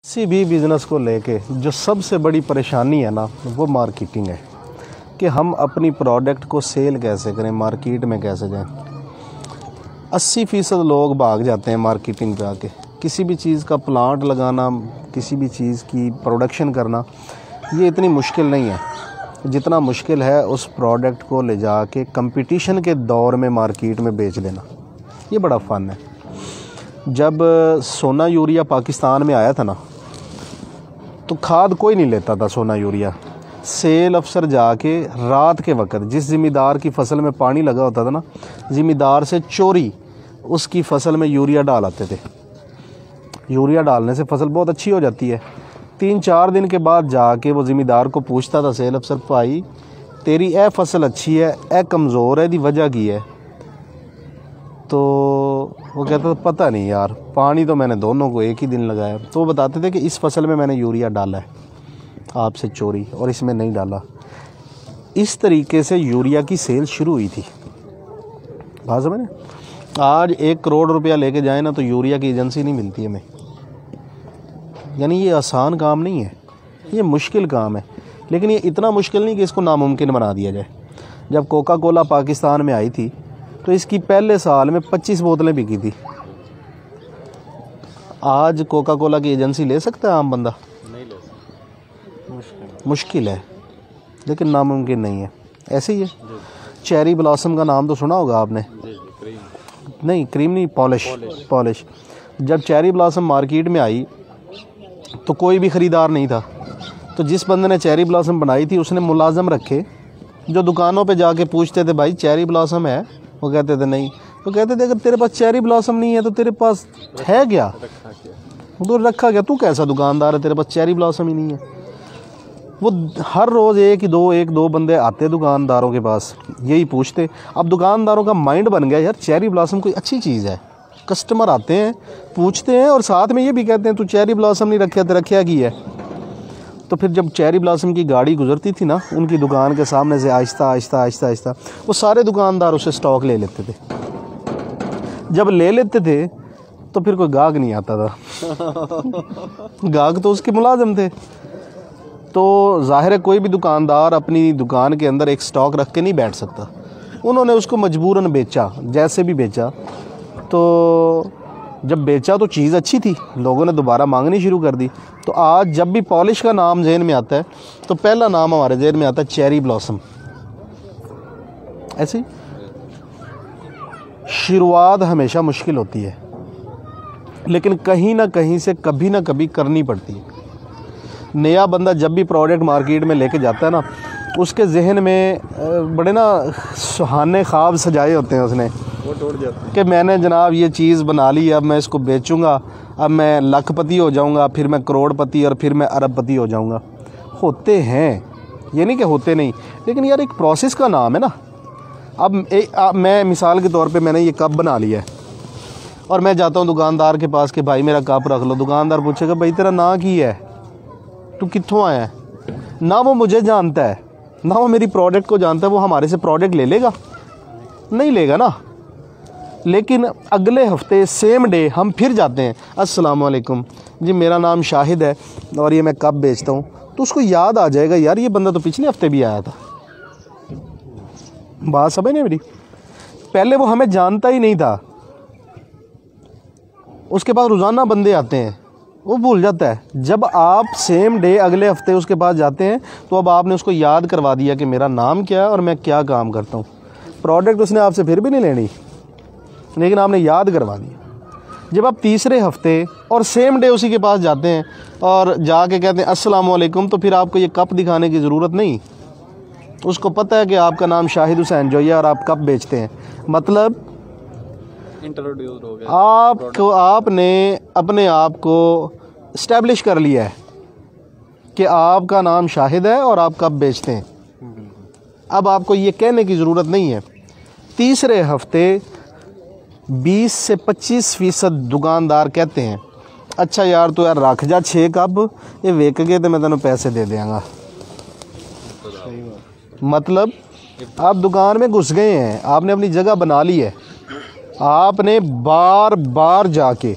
किसी भी बिज़नेस को लेके जो सबसे बड़ी परेशानी है ना, वो मार्केटिंग है कि हम अपनी प्रोडक्ट को सेल कैसे करें, मार्केट में कैसे जाएं। 80% लोग भाग जाते हैं मार्केटिंग पे आके। किसी भी चीज़ का प्लांट लगाना, किसी भी चीज़ की प्रोडक्शन करना, ये इतनी मुश्किल नहीं है जितना मुश्किल है उस प्रोडक्ट को ले जाके कंपटीशन के दौर में मार्केट में बेच देना। ये बड़ा फ़न है। जब सोना यूरिया पाकिस्तान में आया था ना, तो खाद कोई नहीं लेता था सोना यूरिया। सेल अफसर जाके रात के वक्त जिस ज़िम्मेदार की फसल में पानी लगा होता था ना, ज़िम्मेदार से चोरी उसकी फसल में यूरिया डाल आते थे। यूरिया डालने से फसल बहुत अच्छी हो जाती है। 3-4 दिन के बाद जाके वो ज़िम्मेदार को पूछता था सेल अफसर, भाई तेरी ए फसल अच्छी है, ए कमज़ोर है, इसकी वजह की है? तो वो कहता था पता नहीं यार, पानी तो मैंने दोनों को एक ही दिन लगाया। तो वो बताते थे कि इस फसल में मैंने यूरिया डाला है आपसे चोरी, और इसमें नहीं डाला। इस तरीके से यूरिया की सेल शुरू हुई थी। बात समझ में? आज 1 करोड़ रुपया लेके जाए ना, तो यूरिया की एजेंसी नहीं मिलती हमें। यानी ये आसान काम नहीं है, ये मुश्किल काम है। लेकिन ये इतना मुश्किल नहीं कि इसको नामुमकिन बना दिया जाए। जब कोका कोला पाकिस्तान में आई थी, तो इसकी पहले साल में 25 बोतलें बिकी थी। आज कोका कोला की एजेंसी ले सकता है आम बंदा? नहीं ले सकता, मुश्किल है, लेकिन नामुमकिन नहीं है। ऐसे ही है। चेरी ब्लॉसम का नाम तो सुना होगा आपने? नहीं, क्रीम नहीं, पॉलिश। जब चेरी ब्लॉसम मार्केट में आई तो कोई भी ख़रीदार नहीं था। तो जिस बंदे ने चेरी ब्लॉसम बनाई थी, उसने मुलाजम रखे जो दुकानों पे जाके पूछते थे, भाई चेरी ब्लॉसम है? वो कहते थे नहीं। तो कहते थे अगर तेरे पास चेरी ब्लॉसम नहीं है तो तेरे पास है क्या? तो रखा क्या? तू कैसा दुकानदार है, तेरे पास चेरी ब्लॉसम ही नहीं है? वो हर रोज़ एक दो बंदे आते दुकानदारों के पास, यही पूछते। अब दुकानदारों का माइंड बन गया, यार चेरी ब्लॉसम कोई अच्छी चीज़ है। कस्टमर आते हैं, पूछते हैं, और साथ में ये भी कहते हैं तू चेरी ब्लॉसम नहीं रखा, तो रखा की है? तो फिर जब चेरी ब्लॉसम की गाड़ी गुजरती थी ना, उनकी दुकान के सामने से आहिस्ता वो सारे दुकानदार उसे स्टॉक ले लेते थे। जब ले लेते थे तो फिर कोई गाहक नहीं आता था। गाहक तो उसके मुलाजिम थे। तो जाहिर है कोई भी दुकानदार अपनी दुकान के अंदर एक स्टॉक रख के नहीं बैठ सकता। उन्होंने उसको मजबूरन बेचा, जैसे भी बेचा। तो जब बेचा तो चीज़ अच्छी थी, लोगों ने दोबारा मांगनी शुरू कर दी। तो आज जब भी पॉलिश का नाम ज़हन में आता है, तो पहला नाम हमारे ज़हन में आता है चेरी ब्लॉसम। ऐसे शुरुआत हमेशा मुश्किल होती है, लेकिन कहीं ना कहीं से कभी ना कभी करनी पड़ती है। नया बंदा जब भी प्रोडक्ट मार्केट में लेके जाता है ना, उसके जहन में बड़े ना सुहाने ख्वाब सजाए होते हैं उसने, वो टूट जाते हैं कि मैंने जनाब ये चीज़ बना ली, अब मैं इसको बेचूंगा, अब मैं लखपति हो जाऊंगा, फिर मैं करोड़पति, और फिर मैं अरबपति हो जाऊंगा। होते हैं, ये नहीं कि होते नहीं, लेकिन यार एक प्रोसेस का नाम है ना। अब मैं मिसाल के तौर पे मैंने ये कप बना लिया है, और मैं जाता हूँ दुकानदार के पास कि भाई मेरा कप रख लो। दुकानदार पूछेगा भाई तेरा नाम की है, तू कित्थों आया है? ना वो मुझे जानता है, ना वो मेरी प्रोडक्ट को जानता है। वो हमारे से प्रोडक्ट ले लेगा? नहीं लेगा ना। लेकिन अगले हफ्ते सेम डे हम फिर जाते हैं, अस्सलाम वालेकुम जी, मेरा नाम शाहिद है और ये मैं कप बेचता हूँ। तो उसको याद आ जाएगा, यार ये बंदा तो पिछले हफ्ते भी आया था। बात समझ नहीं मेरी? पहले वो हमें जानता ही नहीं था, उसके पास रोज़ाना बंदे आते हैं, वो भूल जाता है। जब आप सेम डे अगले हफ्ते उसके पास जाते हैं, तो अब आपने उसको याद करवा दिया कि मेरा नाम क्या है और मैं क्या काम करता हूँ। प्रोडक्ट उसने आपसे फिर भी नहीं लेनी, लेकिन आपने याद करवा दिया। जब आप तीसरे हफ्ते और सेम डे उसी के पास जाते हैं और जाके कहते हैं अस्सलाम वालेकुम, तो फिर आपको ये कप दिखाने की ज़रूरत नहीं। उसको पता है कि आपका नाम शाहिद हुसैन जोया और आप कप बेचते हैं। मतलब इंट्रोड्यूस हो गया, आपने अपने आप को इस्टेब्लिश कर लिया है कि आपका नाम शाहिद है और आप कप बेचते हैं। अब आपको ये कहने की ज़रूरत नहीं है। तीसरे हफ्ते 20 से 25% दुकानदार कहते हैं अच्छा यार तो यार रख जा 6 कप, ये वेक गए तो मैं तेन पैसे दे देंगा। मतलब आप दुकान में घुस गए हैं, आपने अपनी जगह बना ली है, आपने बार बार जाके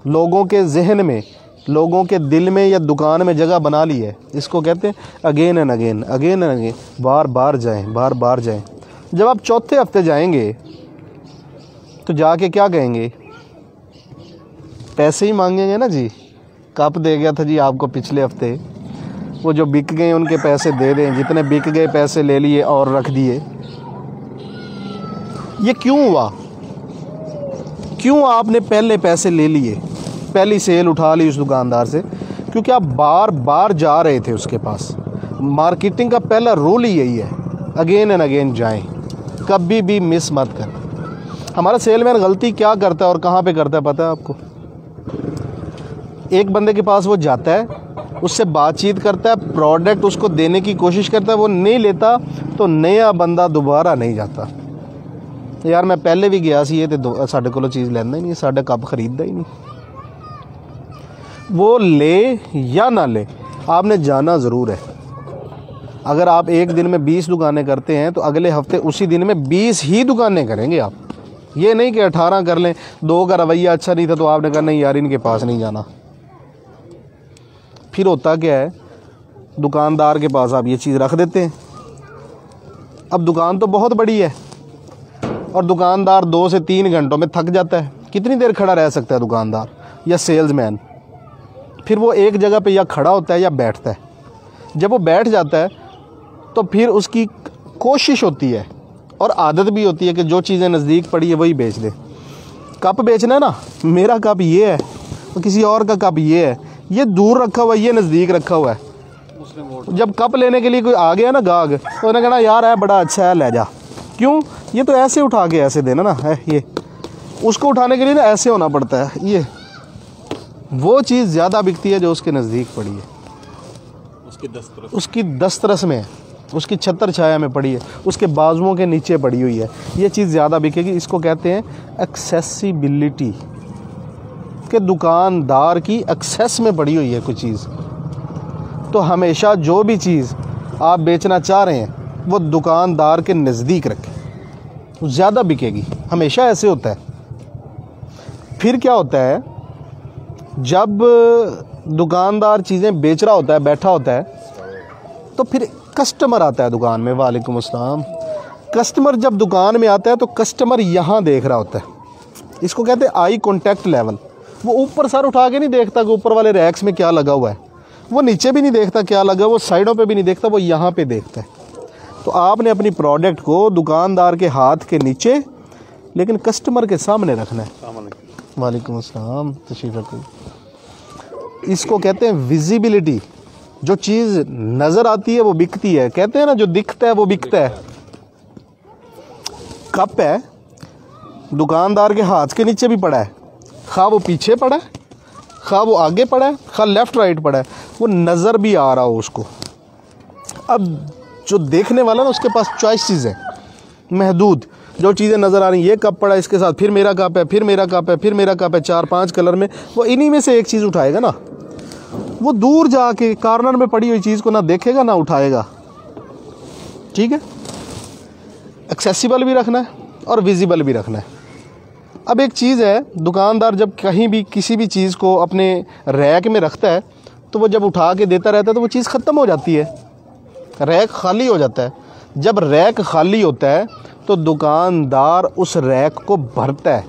लोगों के जहन में लोगों के दिल में या दुकान में जगह बना ली है। इसको कहते हैं again and again, again and again, बार बार जाएं, बार बार जाएं। जब आप चौथे हफ्ते जाएंगे तो जाके क्या कहेंगे? पैसे ही मांगेंगे ना जी। कप दे गया था जी आपको पिछले हफ्ते, वो जो बिक गए उनके पैसे दे दें, जितने बिक गए पैसे ले लिए और रख दिए। ये क्यों हुआ? क्यों आपने पहले पैसे ले लिए, पहली सेल उठा ली उस दुकानदार से? क्योंकि आप बार बार जा रहे थे उसके पास। मार्केटिंग का पहला रूल ही यही है, अगेन एंड अगेन जाएं, कभी भी मिस मत करें। हमारा सेलमैन गलती क्या करता है और कहाँ पे करता है पता है आपको? एक बंदे के पास वो जाता है, उससे बातचीत करता है, प्रोडक्ट उसको देने की कोशिश करता है, वो नहीं लेता तो नया बंदा दोबारा नहीं जाता। यार मैं पहले भी गया सी तो साढ़े को चीज़ लेंदा ही नहीं, साढ़े कप खरीदता ही नहीं। वो ले या ना ले, आपने जाना ज़रूर है। अगर आप एक दिन में 20 दुकानें करते हैं तो अगले हफ्ते उसी दिन में 20 ही दुकानें करेंगे आप। ये नहीं कि 18 कर लें, 2 का रवैया अच्छा नहीं था तो आपने कहा नहीं यार इनके पास नहीं जाना। फिर होता क्या है, दुकानदार के पास आप ये चीज़ रख देते हैं। अब दुकान तो बहुत बड़ी है और दुकानदार 2 से 3 घंटों में थक जाता है। कितनी देर खड़ा रह सकता है दुकानदार या सेल्समैन? फिर वो एक जगह पे या खड़ा होता है या बैठता है। जब वो बैठ जाता है तो फिर उसकी कोशिश होती है और आदत भी होती है कि जो चीज़ें नज़दीक पड़ी है वही बेच दे। कप बेचना है ना, मेरा कप ये है तो किसी और का कप ये है, ये दूर रखा हुआ है, ये नज़दीक रखा हुआ है। जब कप लेने के लिए कोई आ गया ना गाहक, तो उन्हें कहना यार है बड़ा अच्छा है ले जा। क्यों? ये तो ऐसे उठा के ऐसे देना ना है, ये उसको उठाने के लिए ना ऐसे होना पड़ता है। ये वो चीज़ ज़्यादा बिकती है जो उसके नज़दीक पड़ी है, उसकी दस्तरस में है, उसकी छतर छाया में पड़ी है, उसके बाजुओं के नीचे पड़ी हुई है। ये चीज़ ज़्यादा बिकेगी। इसको कहते हैं एक्सेसिबिलिटी, कि दुकानदार की एक्सेस में पड़ी हुई है कोई चीज़। तो हमेशा जो भी चीज़ आप बेचना चाह रहे हैं वो दुकानदार के नज़दीक रखें, ज़्यादा बिकेगी। हमेशा ऐसे होता है। फिर क्या होता है, जब दुकानदार चीज़ें बेच रहा होता है, बैठा होता है, तो फिर कस्टमर आता है दुकान में। वालेकुम अस्सलाम। कस्टमर जब दुकान में आता है तो कस्टमर यहाँ देख रहा होता है। इसको कहते हैं आई कॉन्टैक्ट लेवल। वो ऊपर सर उठा के नहीं देखता कि ऊपर वाले रैक्स में क्या लगा हुआ है, वो नीचे भी नहीं देखता क्या लगा, वो साइडों पे भी नहीं देखता, वो यहाँ पे देखता है। तो आपने अपनी प्रोडक्ट को दुकानदार के हाथ के नीचे लेकिन कस्टमर के सामने रखना है। वालेकुम अस्सलाम, तशरीफ़ रखिए। इसको कहते हैं विजिबिलिटी। जो चीज़ नज़र आती है वो बिकती है। कहते हैं ना जो दिखता है वो बिकता है। कप है, दुकानदार के हाथ के नीचे भी पड़ा है, खा वो पीछे पड़ा है, खा वो आगे पड़ा है, खा लेफ़्ट राइट पड़ा है, वो नज़र भी आ रहा हो उसको। अब जो देखने वाला ना उसके पास चॉइसेस है महदूद। जो चीज़ें नज़र आ रही, ये कप पड़ा है इसके साथ, फिर मेरा कप है, फिर मेरा कप है, फिर मेरा कप है, 4-5 कलर में, वो इन्हीं में से एक चीज़ उठाएगा ना। वो दूर जाके कॉर्नर में पड़ी हुई चीज़ को ना देखेगा ना उठाएगा। ठीक है, एक्सेसिबल भी रखना है और विजिबल भी रखना है। अब एक चीज़ है, दुकानदार जब कहीं भी किसी भी चीज़ को अपने रैक में रखता है तो वो जब उठा के देता रहता है तो वो चीज़ ख़त्म हो जाती है, रैक खाली हो जाता है। जब रैक खाली होता है तो दुकानदार उस रैक को भरता है।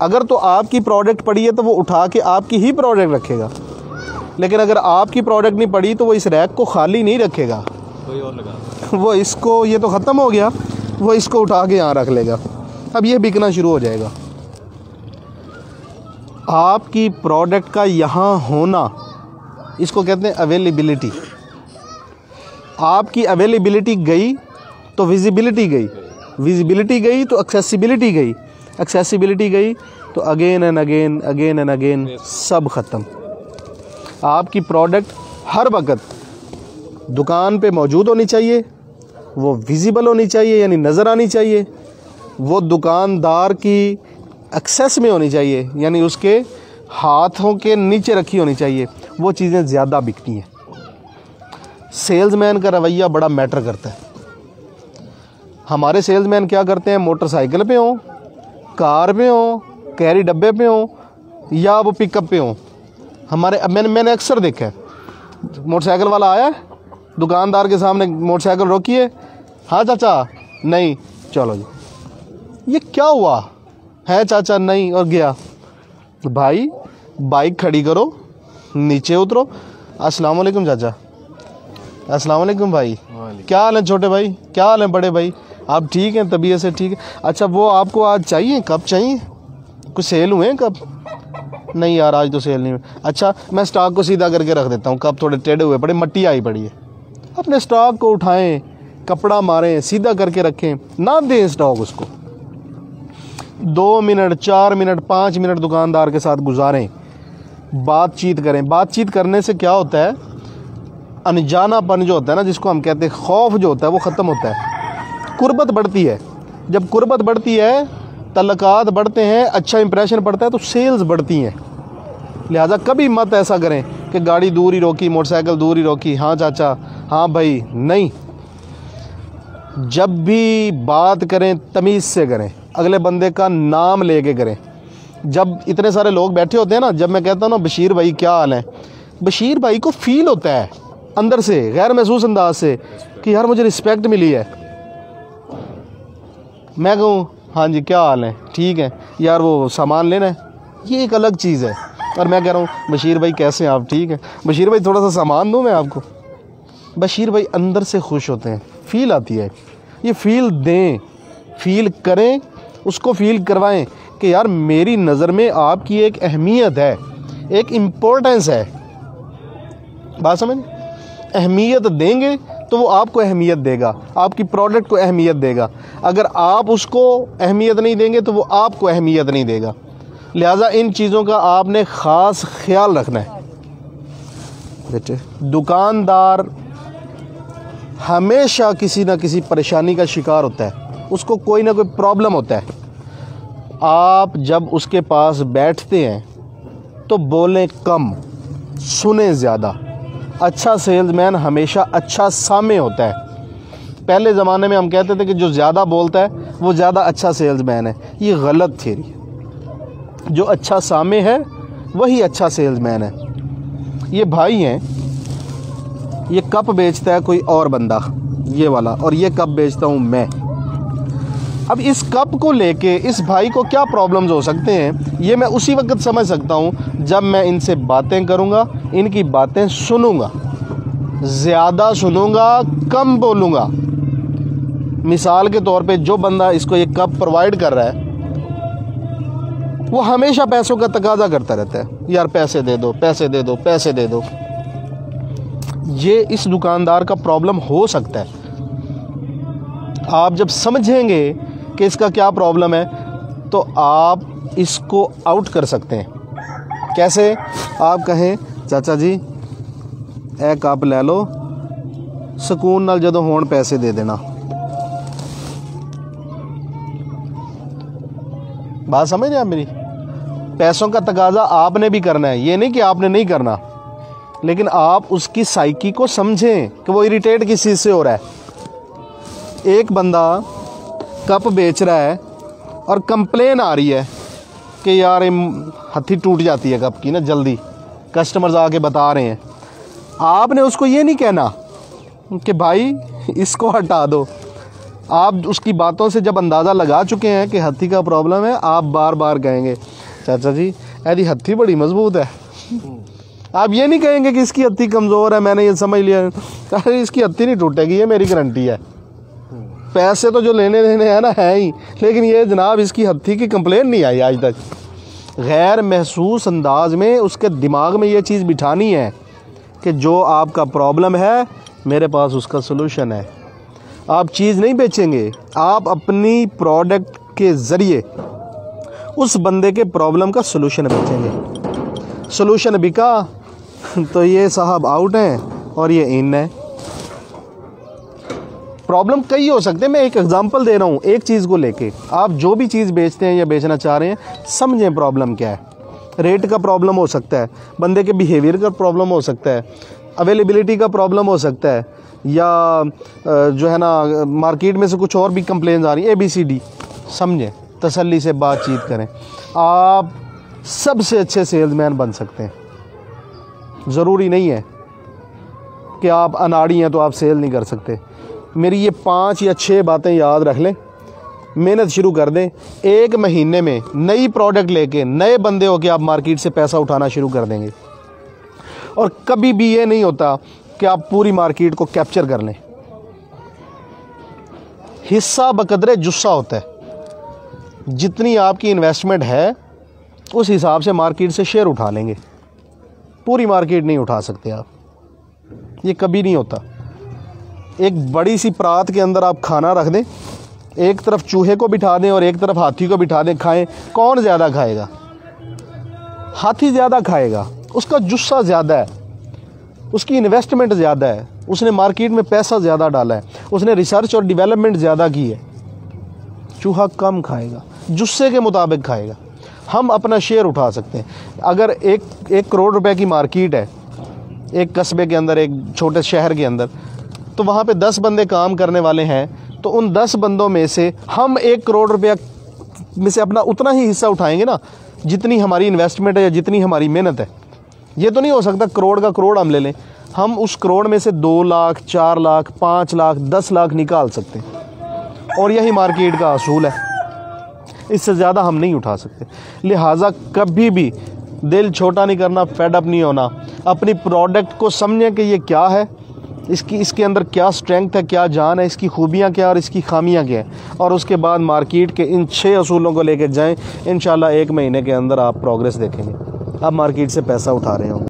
अगर तो आपकी प्रोडक्ट पड़ी है तो वो उठा के आपकी ही प्रोडक्ट रखेगा, लेकिन अगर आपकी प्रोडक्ट नहीं पड़ी तो वो इस रैक को खाली नहीं रखेगा, कोई और लगा वो इसको, ये तो ख़त्म हो गया, वो इसको उठा के यहाँ रख लेगा। अब ये बिकना शुरू हो जाएगा। आपकी प्रोडक्ट का यहाँ होना, इसको कहते हैं अवेलेबिलिटी। आपकी अवेलेबिलिटी गई तो विजिबिलिटी गई, विजिबिलिटी गई तो एक्सेसिबिलिटी गई, एक्सेसिबिलिटी गई तो again and again, again and again सब ख़त्म। आपकी प्रोडक्ट हर वक्त दुकान पे मौजूद होनी चाहिए, वो विजिबल होनी चाहिए यानी नज़र आनी चाहिए, वो दुकानदार की एक्सेस में होनी चाहिए यानी उसके हाथों के नीचे रखी होनी चाहिए। वो चीज़ें ज़्यादा बिकती हैं। सेल्समैन का रवैया बड़ा मैटर करता है। हमारे सेल्समैन क्या करते हैं, मोटरसाइकिल पे हों, कार पे हों, कैरी डब्बे पे हों या वो पिकअप पे हों, हमारे मैंने अक्सर देखा है, मोटरसाइकिल वाला आया, दुकानदार के सामने मोटरसाइकिल रोकी है, हाँ चाचा नहीं, चलो जी, ये क्या हुआ है चाचा, नहीं, और गया। भाई बाइक खड़ी करो, नीचे उतरो, अस्सलाम वालेकुम चाचा, अस्सलाम वालेकुम भाई, क्या हाल है छोटे भाई, क्या हाल है बड़े भाई, आप ठीक हैं, तबीयत से ठीक है, अच्छा वो आपको आज चाहिए, कब चाहिए, कुछ सेल हुए हैं कब, नहीं यार आज तो सेल नहीं हुई, अच्छा मैं स्टॉक को सीधा करके रख देता हूँ, कब थोड़े टेढ़े हुए पड़े, मट्टी आई पड़ी है, अपने स्टॉक को उठाएं, कपड़ा मारें, सीधा करके रखें, ना दें स्टॉक उसको। 2 मिनट 4 मिनट 5 मिनट दुकानदार के साथ गुजारें, बातचीत करें। बातचीत करने से क्या होता है, अनजानापन जो होता है ना, जिसको हम कहते हैं खौफ जो होता है, वो ख़त्म होता है, कुर्बत बढ़ती है। जब कुर्बत बढ़ती है, तल्लकात बढ़ते हैं, अच्छा इंप्रेशन पड़ता है, तो सेल्स बढ़ती हैं। लिहाजा कभी मत ऐसा करें कि गाड़ी दूर ही रोकी, मोटरसाइकिल दूर ही रोकी, हाँ चाचा, हाँ भाई, नहीं। जब भी बात करें तमीज़ से करें, अगले बंदे का नाम लेके करें। जब इतने सारे लोग बैठे होते हैं ना, जब मैं कहता हूँ ना बशीर भाई क्या हाल है, बशीर भाई को फील होता है अंदर से, गैर महसूस अंदाज से, कि यार मुझे रिस्पेक्ट मिली है। मैं कहूँ हाँ जी क्या हाल है, ठीक है यार, वो सामान लेना है, ये एक अलग चीज़ है। और मैं कह रहा हूँ बशीर भाई कैसे हैं आप, ठीक है बशीर भाई, थोड़ा सा सामान दूँ मैं आपको। बशीर भाई अंदर से खुश होते हैं, फील आती है, ये फील दें, फील करें, उसको फील करवाएं कि यार मेरी नज़र में आपकी एक अहमियत है, एक इम्पोर्टेंस है। बात समझ, अहमियत देंगे तो वो आपको अहमियत देगा, आपकी प्रोडक्ट को अहमियत देगा। अगर आप उसको अहमियत नहीं देंगे तो वो आपको अहमियत नहीं देगा। लिहाजा इन चीज़ों का आपने ख़ास ख्याल रखना है। बेटे दुकानदार हमेशा किसी ना किसी परेशानी का शिकार होता है, उसको कोई ना कोई प्रॉब्लम होता है। आप जब उसके पास बैठते हैं तो बोलें कम, सुने ज़्यादा। अच्छा सेल्समैन हमेशा अच्छा सामे होता है। पहले ज़माने में हम कहते थे कि जो ज़्यादा बोलता है वो ज़्यादा अच्छा सेल्समैन है, ये गलत थ्योरी है। जो अच्छा सामे है वही अच्छा सेल्समैन है। ये भाई हैं, ये कप बेचता है कोई और बंदा, ये वाला, और ये कप बेचता हूँ मैं। अब इस कप को लेके इस भाई को क्या प्रॉब्लम्स हो सकते हैं, ये मैं उसी वक्त समझ सकता हूँ जब मैं इनसे बातें करूँगा, इनकी बातें सुनूँगा, ज़्यादा सुनूँगा, कम बोलूँगा। मिसाल के तौर पे जो बंदा इसको ये कप प्रोवाइड कर रहा है वो हमेशा पैसों का तकाजा करता रहता है, यार पैसे दे दो, पैसे दे दो, पैसे दे दो। ये इस दुकानदार का प्रॉब्लम हो सकता है। आप जब समझेंगे कि इसका क्या प्रॉब्लम है तो आप इसको आउट कर सकते हैं। कैसे? आप कहें चाचा जी ए कप ले लो, सुकून नाल जदों होण पैसे दे देना। बात समझ रहे हैं आप मेरी? पैसों का तकाजा आपने भी करना है, ये नहीं कि आपने नहीं करना, लेकिन आप उसकी साइकी को समझें कि वो इरिटेट किस चीज़ से हो रहा है। एक बंदा कप बेच रहा है और कंप्लेन आ रही है कि यार हथी टूट जाती है कप की ना जल्दी, कस्टमर्स आके बता रहे हैं। आपने उसको ये नहीं कहना कि भाई इसको हटा दो। आप उसकी बातों से जब अंदाज़ा लगा चुके हैं कि हथी का प्रॉब्लम है, आप बार बार कहेंगे चाचा जी ऐसी हथी बड़ी मजबूत है। आप ये नहीं कहेंगे कि इसकी हथी कमज़ोर है, मैंने ये समझ लिया, अरे इसकी हथी नहीं टूटेगी, ये मेरी गारंटी है। पैसे तो जो लेने देने हैं ना है ही, लेकिन ये जनाब इसकी हथी की कंप्लेन नहीं आई आज तक। गैर महसूस अंदाज में उसके दिमाग में ये चीज़ बिठानी है कि जो आपका प्रॉब्लम है मेरे पास उसका सलूशन है। आप चीज़ नहीं बेचेंगे, आप अपनी प्रोडक्ट के ज़रिए उस बंदे के प्रॉब्लम का सलूशन बेचेंगे। सलूशन बिका तो ये साहब आउट हैं और ये इन है। प्रॉब्लम कई हो सकते हैं, मैं एक एग्जांपल दे रहा हूँ एक चीज़ को लेके। आप जो भी चीज़ बेचते हैं या बेचना चाह रहे हैं समझें प्रॉब्लम क्या है। रेट का प्रॉब्लम हो सकता है, बंदे के बिहेवियर का प्रॉब्लम हो सकता है, अवेलेबिलिटी का प्रॉब्लम हो सकता है, या जो है ना मार्केट में से कुछ और भी कंप्लेंट्स आ रही हैं, ABCD। समझें, तसल्ली से बातचीत करें, आप सबसे अच्छे सेल्समैन बन सकते हैं। ज़रूरी नहीं है कि आप अनाड़ी हैं तो आप सेल नहीं कर सकते। मेरी ये 5 या 6 बातें याद रख लें, मेहनत शुरू कर दें। 1 महीने में नई प्रोडक्ट लेके नए बंदे हो के आप मार्केट से पैसा उठाना शुरू कर देंगे। और कभी भी ये नहीं होता कि आप पूरी मार्केट को कैप्चर कर लें। हिस्सा बकदरे जुस्सा होता है। जितनी आपकी इन्वेस्टमेंट है उस हिसाब से मार्केट से शेयर उठा लेंगे। पूरी मार्केट नहीं उठा सकते आप, ये कभी नहीं होता। एक बड़ी सी परात के अंदर आप खाना रख दें, एक तरफ चूहे को बिठा दें और एक तरफ हाथी को बिठा दें, खाएं, कौन ज़्यादा खाएगा? हाथी ज़्यादा खाएगा, उसका जुस्सा ज़्यादा है, उसकी इन्वेस्टमेंट ज़्यादा है, उसने मार्केट में पैसा ज़्यादा डाला है, उसने रिसर्च और डेवलपमेंट ज़्यादा की है। चूहा कम खाएगा, जुस्से के मुताबिक खाएगा। हम अपना शेयर उठा सकते हैं। अगर 1 करोड़ रुपए की मार्केट है एक कस्बे के अंदर, एक छोटे शहर के अंदर, तो वहाँ पे 10 बंदे काम करने वाले हैं, तो उन 10 बंदों में से हम 1 करोड़ रुपया में से अपना उतना ही हिस्सा उठाएंगे ना जितनी हमारी इन्वेस्टमेंट है या जितनी हमारी मेहनत है। ये तो नहीं हो सकता करोड़ का करोड़ हम ले लें। हम उस करोड़ में से 2 लाख, 4 लाख, 5 लाख, 10 लाख निकाल सकते हैं, और यही मार्केट का असूल है। इससे ज़्यादा हम नहीं उठा सकते। लिहाजा कभी भी दिल छोटा नहीं करना, फेड अप नहीं होना। अपनी प्रोडक्ट को समझें कि ये क्या है, इसके अंदर क्या स्ट्रेंथ है, क्या जान है, इसकी खूबियाँ क्या और इसकी खामियाँ क्या हैं, और उसके बाद मार्केट के इन 6 असूलों को लेकर जाएं। इंशाल्लाह 1 महीने के अंदर आप प्रोग्रेस देखेंगे, आप मार्केट से पैसा उठा रहे होंगे।